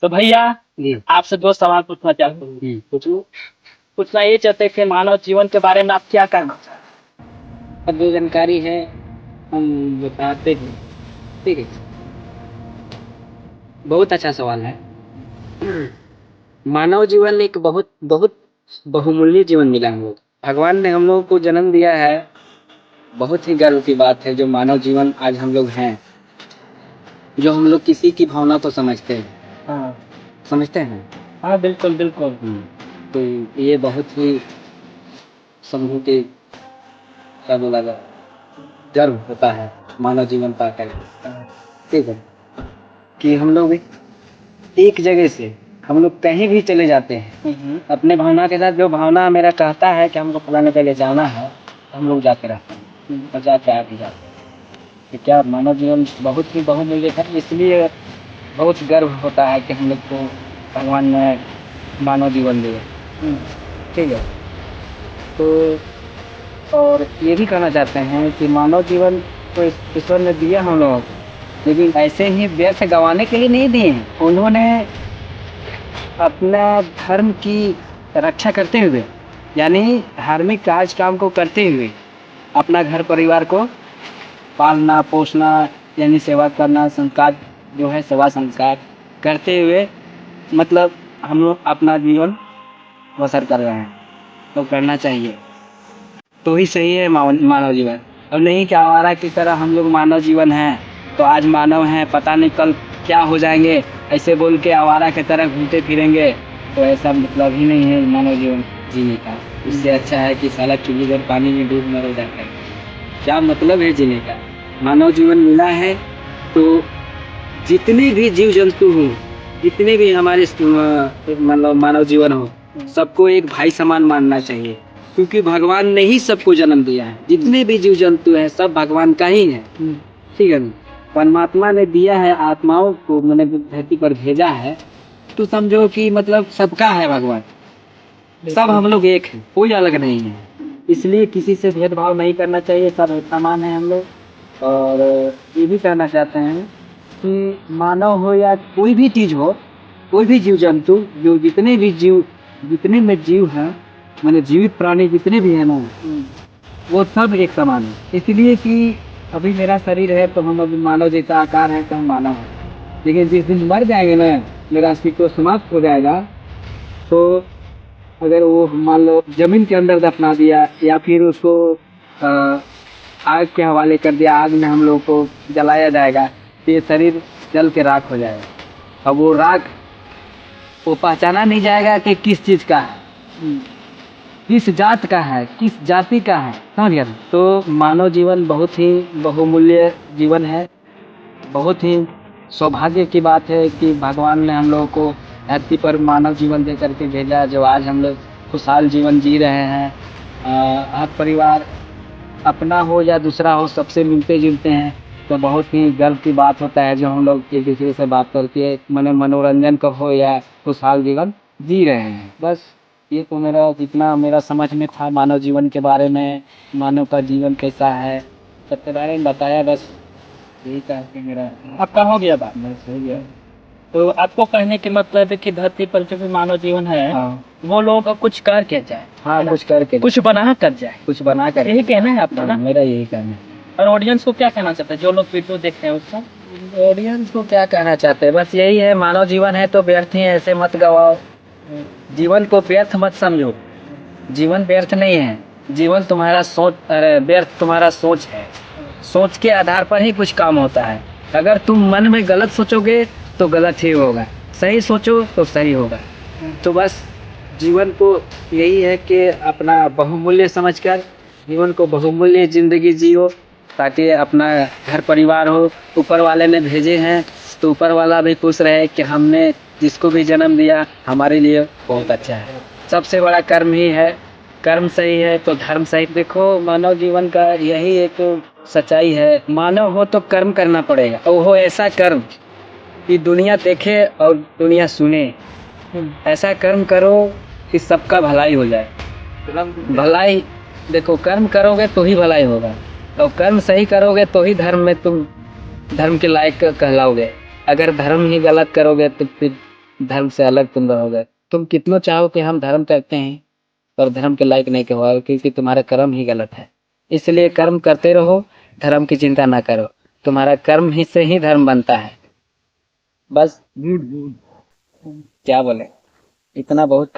तो भैया जी। आपसे दो सवाल पूछना चाहता हूँ। पूछो। पूछना ये चाहते हैं कि मानव जीवन के बारे में आप क्या कहना चाहते और जो जानकारी है हम बताते हैं। ठीक है। बहुत अच्छा सवाल है। मानव जीवन एक बहुत बहुत बहुमूल्य जीवन मिला हम लोग। भगवान ने हम लोगों को जन्म दिया है। बहुत ही गर्व की बात है जो मानव जीवन आज हम लोग हैं, जो हम लोग किसी की भावना को समझते हैं। हैं? हाँ समझते हैं। हाँ, बिल्कुल बिल्कुल। तो ये बहुत ही समूह के क्या बोला जाए, गर्व होता है मानव जीवन पाकर। ठीक है कि हम लोग एक जगह से हम लोग कहीं भी चले जाते हैं अपने भावना के साथ। जो भावना मेरा कहता है कि हमको फलाने जगह जाना है, हम लोग जाते रहते हैं और जाके आ भी जाते हैं। कि क्या मानव जीवन बहुत ही बहुमूल्य है, इसलिए बहुत गर्व होता है कि हम लोग को भगवान ने मानव जीवन दिए। ठीक है। तो और ये भी कहना चाहते हैं कि मानव जीवन तो ईश्वर ने दिया हम लोगों को, लेकिन ऐसे ही व्यर्थ गंवाने के लिए नहीं दिए हैं। उन्होंने अपना धर्म की रक्षा करते हुए, यानी धार्मिक कार्य काम को करते हुए अपना घर परिवार को पालना पोसना, यानी सेवा करना, संस्कार जो है सेवा संस्कार करते हुए मतलब हम लोग अपना जीवन बसर कर रहे हैं। तो करना चाहिए, तो ही सही है मानव जीवन। और नहीं कि आवारा की तरह हम लोग मानव जीवन है तो आज मानव हैं, पता नहीं कल क्या हो जाएंगे, ऐसे बोल के आवारा की तरह घूमते फिरेंगे। तो ऐसा मतलब ही नहीं है मानव जीवन जीने का। इससे अच्छा है कि साला चुल्ली पर पानी में डूब मरो जाकर। क्या मतलब है जीने का। मानव जीवन मिला है तो जितने भी जीव जंतु हो, जितने भी हमारे मतलब मानव जीवन हो, सबको एक भाई समान मानना चाहिए, क्योंकि भगवान ने ही सबको जन्म दिया है। जितने भी जीव जंतु हैं सब भगवान का ही है। ठीक है ना। परमात्मा ने दिया है आत्माओं को, मैंने धरती पर भेजा है, तो समझो कि मतलब सबका है भगवान। सब हम लोग एक हैं, कोई अलग नहीं है। इसलिए किसी से भेदभाव नहीं करना चाहिए, सब एक समान है हम लोग। और ये भी कहना चाहते हैं कि मानव हो या कोई भी चीज हो, कोई भी जीव जंतु, जो जितने भी जीव, जितने में जीव हैं, मैंने जीवित प्राणी जितने भी हैं ना, वो सब एक समान है। इसलिए कि अभी मेरा शरीर है तो हम अभी मानव जैसा आकार है तो हम मानव हैं, लेकिन जिस दिन मर जाएंगे ना, मेरा अस्तित्व समाप्त हो जाएगा, तो अगर वो मान लो जमीन के अंदर दफना दिया या फिर उसको आग के हवाले कर दिया, आग में हम लोग को जलाया जाएगा, तो ये शरीर जल के राख हो जाएगा। अब वो राख वो पहचाना नहीं जाएगा कि किस चीज का है, किस जात का है, किस जाति का है। समझ गया। तो मानव जीवन बहुत ही बहुमूल्य जीवन है। बहुत ही सौभाग्य की बात है कि भगवान ने हम लोगों को धरती पर मानव जीवन दे करके भेजा, जो आज हम लोग खुशहाल जीवन जी रहे हैं। हर परिवार अपना हो या दूसरा हो, सबसे मिलते जुलते हैं, तो बहुत ही गर्व की बात होता है जो हम लोग एक दूसरे से बात करके मनोरंजन का हो या खुशहाल जीवन जी रहे हैं। बस ये तो मेरा जितना मेरा समझ में था मानव जीवन के बारे में, मानव का जीवन कैसा है सबके बारे में बताया। बस यही कह के मेरा आपका हो गया बात। बस हो गया। तो आपको कहने के मतलब है कि धरती पर जो भी मानव जीवन है हाँ वो लोगों का कुछ करके जाए, हाँ, कुछ करके कुछ बना कर जाए, कुछ बना कर। यही कहना है आपका ना? मेरा यही कहना है। और ऑडियंस को क्या कहना चाहते हैं जो लोग वीडियो देख रहे हैं उसका? ऑडियंस को क्या कहना चाहते हैं, बस यही है, मानव जीवन है तो व्यर्थ ही है, ऐसे मत गवाओ। जीवन को व्यर्थ मत समझो। जीवन व्यर्थ नहीं है। जीवन तुम्हारा सोच, अरे व्यर्थ तुम्हारा सोच है। सोच के आधार पर ही कुछ काम होता है। अगर तुम मन में गलत सोचोगे तो गलत ही होगा, सही सोचो तो सही होगा। तो बस जीवन को यही है कि अपना बहुमूल्य समझकर जीवन को बहुमूल्य जिंदगी जियो, ताकि अपना घर परिवार हो। ऊपर वाले ने भेजे हैं तो ऊपर वाला भी खुश रहे कि हमने जिसको भी जन्म दिया हमारे लिए बहुत अच्छा है। सबसे बड़ा कर्म ही है। कर्म सही है तो धर्म सही। देखो मानव जीवन का यही एक सच्चाई है, मानव हो तो कर्म करना पड़ेगा, और वो ऐसा कर्म कि दुनिया देखे और दुनिया सुने। ऐसा कर्म करो कि सबका भलाई हो जाए। भलाई देखो, कर्म करोगे तो ही भलाई होगा। तो कर्म सही करोगे तो ही धर्म में तुम धर्म के लायक कहलाओगे। अगर धर्म ही गलत करोगे तो फिर धर्म से अलग तुम रहोगे। तुम कितना चाहो कि हम धर्म करते हैं और धर्म के लायक नहीं कहवाओगे, क्योंकि तुम्हारा कर्म ही गलत है। इसलिए कर्म करते रहो, धर्म की चिंता ना करो। तुम्हारा कर्म ही से ही धर्म बनता है। बस क्या बोले, इतना बहुत